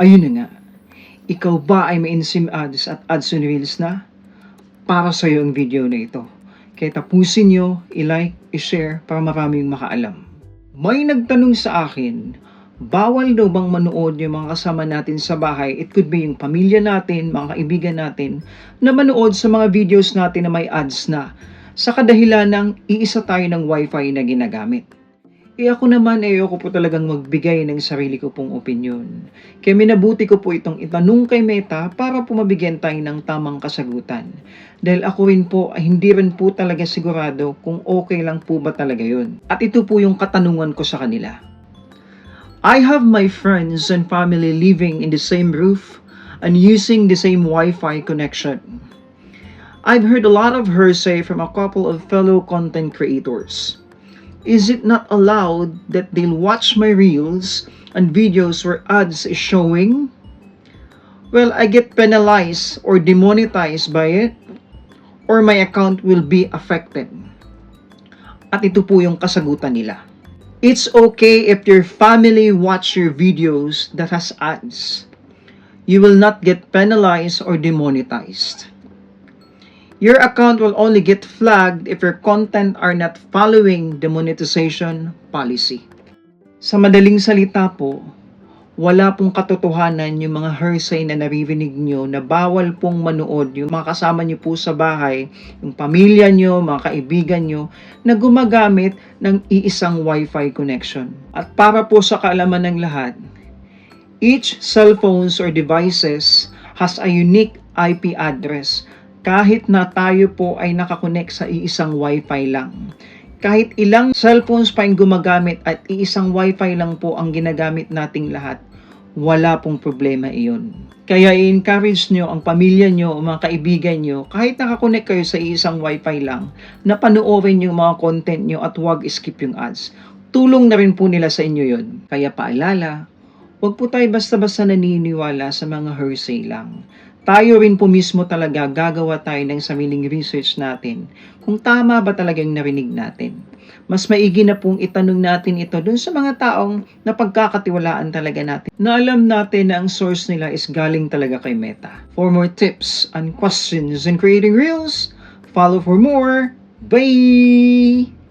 Ayun na nga, ikaw ba ay may in-sim ads at ads on Reels na? Para sa'yo ang video na ito. Kaya tapusin nyo, i-like, i-share para maraming makaalam. May nagtanong sa akin, bawal daw bang manood yung mga kasama natin sa bahay? It could be yung pamilya natin, mga kaibigan natin, na manood sa mga videos natin na may ads na sa kadahilan ng iisa tayo ng wifi na ginagamit. Ako naman ayoko po talagang magbigay ng sarili ko pong opinyon. Kaya minabuti ko po itong itanong kay Meta para po mabigyan tayo ng tamang kasagutan. Dahil ako rin po ay hindi rin po talaga sigurado kung okay lang po ba talaga yun. At ito po yung katanungan ko sa kanila. I have my friends and family living in the same roof and using the same Wi-Fi connection. I've heard a lot of hearsay from a couple of fellow content creators. Is it not allowed that they'll watch my reels and videos where ads is showing? Will I get penalized or demonetized by it? Or my account will be affected? At ito po yung kasagutan nila. It's okay if your family watch your videos that has ads. You will not get penalized or demonetized. Your account will only get flagged if your content are not following the monetization policy. Sa madaling salita po, wala pong katotohanan yung mga hearsay na naririnig nyo na bawal pong manood yung mga kasama nyo po sa bahay, yung pamilya nyo, mga kaibigan nyo, na gumagamit ng iisang Wi-Fi connection. At para po sa kaalaman ng lahat, each cellphones or devices has a unique IP address. Kahit na tayo po ay nakakonect sa iisang Wi-Fi lang. Kahit ilang cellphones pa yung gumagamit at iisang Wi-Fi lang po ang ginagamit nating lahat, wala pong problema iyon. Kaya i-encourage nyo ang pamilya nyo o mga kaibigan nyo, kahit nakakonect kayo sa iisang Wi-Fi lang, na panoorin yung mga content nyo at huwag skip yung ads. Tulong na rin po nila sa inyo yun. Kaya paalala, huwag po tayo basta-basta naniniwala sa mga hearsay lang. Tayo rin po mismo talaga gagawa tayo ng sariling research natin kung tama ba talaga yung narinig natin. Mas maigi na pong itanong natin ito dun sa mga taong napagkakatiwalaan talaga natin na alam natin na ang source nila is galing talaga kay Meta. For more tips and questions in creating reels, follow for more. Bye!